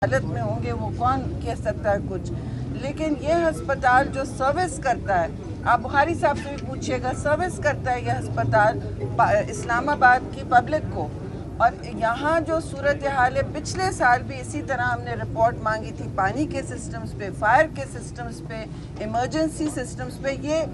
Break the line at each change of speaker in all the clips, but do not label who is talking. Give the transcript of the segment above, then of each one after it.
हालत में होंगे वो कौन कह सकता है कुछ। लेकिन ये हस्पताल जो सर्विस करता है, आप बुखारी साहब से भी पूछिएगा, सर्विस करता है ये हस्पताल इस्लामाबाद की पब्लिक को। और यहाँ जो सूरत हाल है, पिछले साल भी इसी तरह हमने रिपोर्ट मांगी थी पानी के सिस्टम्स पे, फायर के सिस्टम्स पे, इमरजेंसी सिस्टम्स पे। ये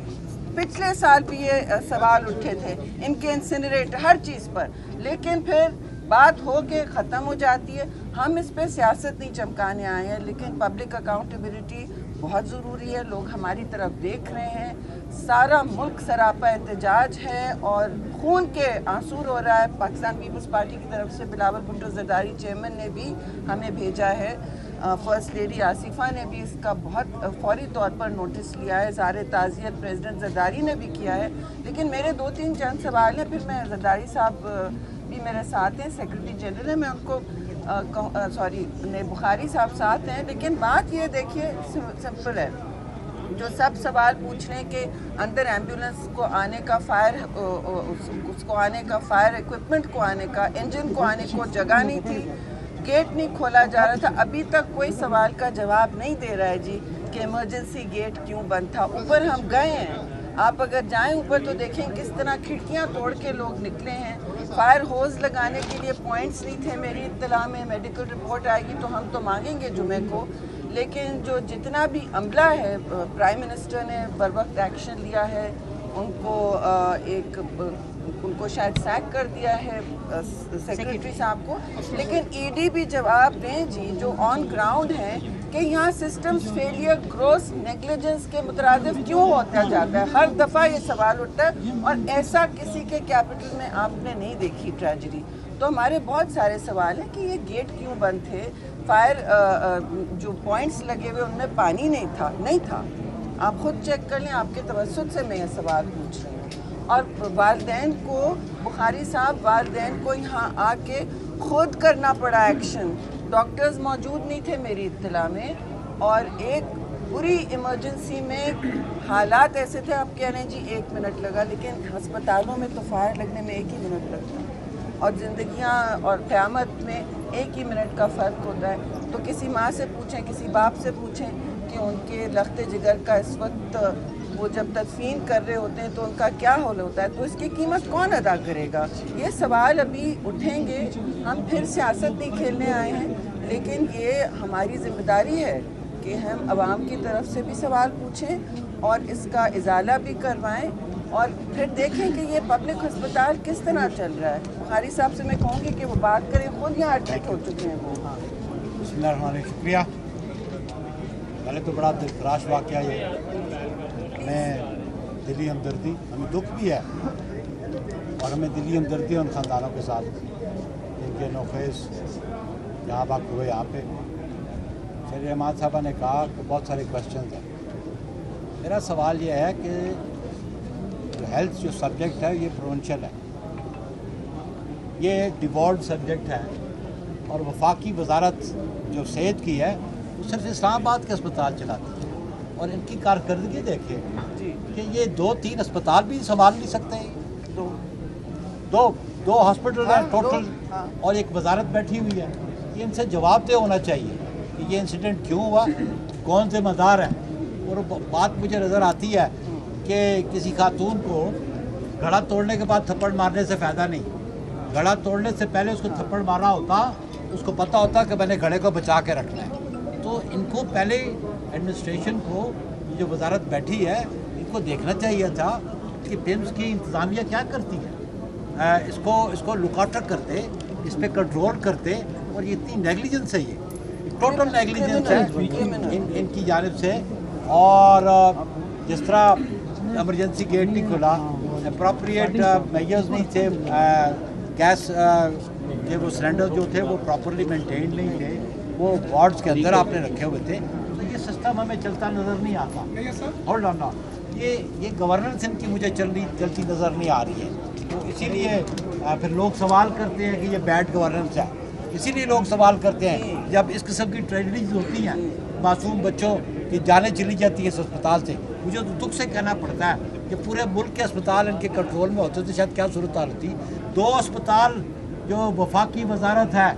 पिछले साल भी ये सवाल उठे थे, इनके इंसिनरेटर हर चीज़ पर। लेकिन फिर बात हो के ख़त्म हो जाती है। हम इस पे सियासत नहीं चमकाने आए हैं, लेकिन पब्लिक अकाउंटेबिलिटी बहुत ज़रूरी है। लोग हमारी तरफ देख रहे हैं, सारा मुल्क सरापा एहतजाज है और खून के आंसू रो रहा है। पाकिस्तान पीपल्स पार्टी की तरफ से बिलावल भुट्टो ज़रदारी चेयरमैन ने भी हमें भेजा है, फर्स्ट लेडी आसिफा ने भी इसका बहुत फौरी तौर पर नोटिस लिया है, इज़हार ताज़ियत प्रेसिडेंट ज़रदारी ने भी किया है। लेकिन मेरे 2-3 चंद सवाल हैं, फिर मैं ज़रदारी साहब भी मेरे साथ हैं, सेक्रेटरी जनरल है, मैं उनको बुखारी साहब साथ हैं। लेकिन बात ये देखिए सिंपल है, जो सब सवाल पूछने के अंदर एम्बुलेंस को आने का, फायर उसको आने का, फायर इक्विपमेंट को आने का, इंजन को आने को जगह नहीं थी, गेट नहीं खोला जा रहा था। अभी तक कोई सवाल का जवाब नहीं दे रहा है जी कि इमरजेंसी गेट क्यों बंद था। ऊपर हम गए हैं, आप अगर जाएं ऊपर तो देखें किस तरह खिड़कियां तोड़ के लोग निकले हैं। फायर होज लगाने के लिए पॉइंट्स नहीं थे। मेरी इत्तला में मेडिकल रिपोर्ट आएगी तो हम तो मांगेंगे जुमे को, लेकिन जो जितना भी अमला है, प्राइम मिनिस्टर ने बर वक्त एक्शन लिया है, उनको शायद सैक कर दिया है सेक्रेटरी साहब को। लेकिन ईडी भी जवाब दें जी, जो ऑन ग्राउंड है, कि यहाँ सिस्टम्स फेलियर, ग्रोस नेग्लिजेंस के मुतरादिफ क्यों होता जाता है। हर दफ़ा ये सवाल उठता है और ऐसा किसी के कैपिटल में आपने नहीं देखी ट्रेजेडी। तो हमारे बहुत सारे सवाल हैं कि ये गेट क्यों बंद थे, फायर जो पॉइंट्स लगे हुए उनमें पानी नहीं था। आप खुद चेक कर लें, आपके तवज्जुह से मैं ये सवाल पूछ रही हूँ। और वालिदैन को, बुखारी साहब, वालिदैन को यहाँ आके खुद करना पड़ा एक्शन। डॉक्टर्स मौजूद नहीं थे मेरी इत्तला में, और एक बुरी इमरजेंसी में हालात ऐसे थे, आप कह रहे हैं जी 1 मिनट लगा, लेकिन हस्पतालों में तो फायर लगने में 1 ही मिनट लगता है और ज़िंदगियाँ और क़यामत में 1 ही मिनट का फ़र्क होता है। तो किसी माँ से पूछें, किसी बाप से पूछें कि उनके लख्ते जिगर का इस वक्त वो जब तदफीन कर रहे होते हैं तो उनका क्या हाल होता है, तो इसकी कीमत कौन अदा करेगा। ये सवाल अभी उठेंगे। हम फिर सियासत नहीं खेलने आए हैं, लेकिन ये हमारी ज़िम्मेदारी है कि हम आवाम की तरफ से भी सवाल पूछें और इसका इजाला भी करवाएं, और फिर देखें कि ये पब्लिक हस्पताल किस तरह चल रहा है। बुखारी साहब से मैं कहूँगी कि वो बात करें, खुद यहाँ एडमिट हो चुके हैं वो।
बिस्मिल्लाह, शुक्रिया। पहले तो बड़ा दिलखराश वाक़या ये, हमें दिली हमदर्दी, हमें दुख भी है और हमें दिली हमदर्दी उन ख़ानदानों के साथ जिनके नोफेस जहाँ बाग हुए यहाँ पे। शेर अहमद साहबा ने कहा कि बहुत सारे क्वेश्चन हैं। मेरा सवाल ये है कि जो हेल्थ जो सब्जेक्ट है ये प्रोविंशियल है, ये डिवॉल्व सब्जेक्ट है, और वफाकी वजारत जो सेहत की है वो सिर्फ इस्लामाबाद के अस्पताल चलाती है। और इनकी कारकर्दगी देखें कि ये 2-3 अस्पताल भी संभाल नहीं सकते। दो हॉस्पिटल हैं टोटल, और एक वजारत बैठी हुई है। ये इनसे जवाबदेह होना चाहिए कि ये इंसिडेंट क्यों हुआ, कौन ज़िम्मेदार है। और बात मुझे नज़र आती है कि किसी खातून को घड़ा तोड़ने के बाद थप्पड़ मारने से फ़ायदा नहीं। घड़ा तोड़ने से पहले उसको थप्पड़ मारना होता, उसको पता होता कि मैंने घड़े को बचा के रखना है। तो इनको पहले एडमिनिस्ट्रेशन को, जो वजारत बैठी है, इनको देखना चाहिए था कि पिम्स की इंतज़ामिया क्या करती है। इसको लुकआउट करते, इस पर कंट्रोल करते, और ये इतनी नेगलिजेंस है, ये टोटल नेगलिजेंस है इनकी जानिब से। और जिस तरह एमरजेंसी गेट नहीं खुला, अप्रोप्रिएट मेजर्स नहीं थे, गैस के वो सिलेंडर जो थे वो प्रॉपरली मेंटेन नहीं थे, वो वार्ड्स के अंदर आपने रखे हुए थे। तो ये सिस्टम हमें चलता नज़र नहीं आता। होल्ड ऑन, ये गवर्नेंस इनकी मुझे चलती नज़र नहीं आ रही है। तो इसीलिए फिर लोग सवाल करते हैं कि ये बैड गवर्नेंस है। इसीलिए लोग सवाल करते हैं जब इस किस्म की ट्रेजेडीज होती हैं, मासूम बच्चों की जानें चली जाती है इस अस्पताल से। मुझे तो दुख से कहना पड़ता है कि पूरे मुल्क के अस्पताल इनके कंट्रोल में होते तो शायद क्या सूरत हाल होती। 2 अस्पताल जो वफाकी वजारत है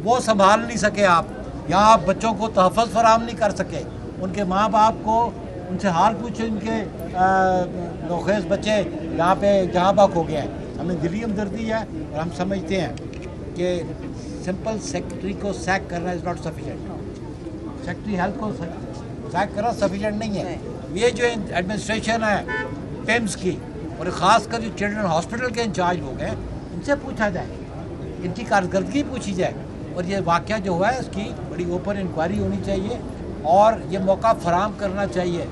वो संभाल नहीं सके आप, यहाँ आप बच्चों को तहफ़्फ़ुज़ फराहम नहीं कर सके, उनके माँ बाप को उनसे हाल पूछे, उनके नौखेज़ बच्चे यहाँ पे जहाँ बाक हो गए हैं। हमें दिली हमदर्दी है और हम समझते हैं कि सिंपल सेक्रेटरी को सैक करना is not sufficient. Secretary health को सैक करना सफिशेंट नहीं है। ये जो एडमिनिस्ट्रेशन है पिम्स की, और ख़ास कर जो चिल्ड्रन हॉस्पिटल के इंचार्ज लोग हैं, इनसे पूछा जाए, इनकी कारकर्दगी पूछी जाए, और ये वाक़या जो हुआ है उसकी बड़ी ओपन इंक्वायरी होनी चाहिए, और ये मौका फराहम करना चाहिए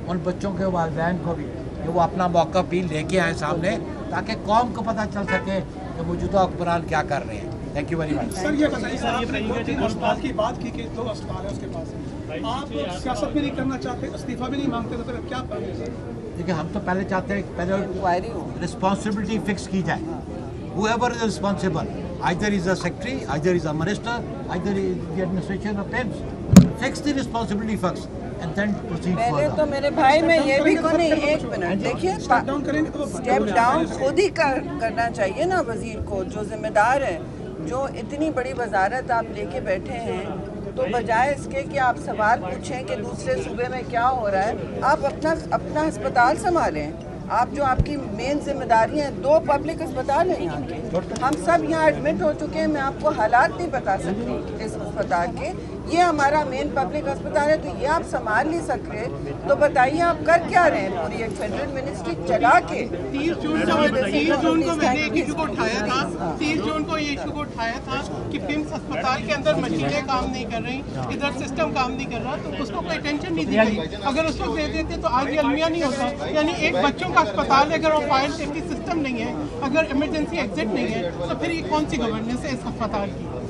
उन बच्चों के वालिदैन को भी कि वो अपना मौका भी लेके आए सामने, ताकि कौम को पता चल सके कि मौजूदा हुक्मरान क्या कर रहे हैं। Thank you very much.
Sir ये बताइए, सर आपने अस्पताल की बात की कि 2 अस्पताल है उसके पास, आप सियासत भी नहीं करना चाहते, इस्तीफा भी नहीं मांगते, तो फिर क्या प्लान है सर?
देखिए, हम तो पहले चाहते हैं पहले रिस्पॉन्सिबिलिटी फिक्स की जाए। Whoever is responsible, either is a secretary, either is a minister, either is the administration of PIMS. Fix the responsibility first and then proceed
पहले
further.
तो मेरे भाई मैं ये भी को नहीं, एक मिनट देखिए,
स्टेप डाउन करेंगे तो
स्टेप डाउन खुद ही करना चाहिए ना वजीर को, जो जिम्मेदार है, जो इतनी बड़ी वजारत आप लेके बैठे हैं, तो बजाय इसके कि आप सवाल पूछें कि दूसरे सूबे में क्या हो रहा है, आप अपना अस्पताल संभालें। आप जो आपकी मेन जिम्मेदारी हैं, 2 पब्लिक अस्पताल हैं यहाँ के, हम सब यहाँ एडमिट हो चुके हैं, मैं आपको हालात नहीं बता सकती इस अस्पताल के, ये हमारा मेन पब्लिक अस्पताल है, तो ये आप संभाल नहीं सक रहे, तो बताइए आप कर क्या रहे हैं? पूरी एक फेडरल मिनिस्ट्री चला के
30 जून को मैंने एक इशू को उठाया था, 30 जून को ये इशू को उठाया था कि पिम्स अस्पताल के अंदर मशीनें काम नहीं कर रही, इधर सिस्टम काम नहीं कर रहा, तो उसको कोई टेंशन नहीं दी गई। अगर उसको दे देते तो आज ये अलमिया नहीं होता। यानी एक बच्चों का अस्पताल है, अगर वो फायर सेफ्टी सिस्टम नहीं है, अगर इमरजेंसी एग्जिट नहीं है, तो फिर ये कौन सी गवर्नेंस है इस अस्पताल की?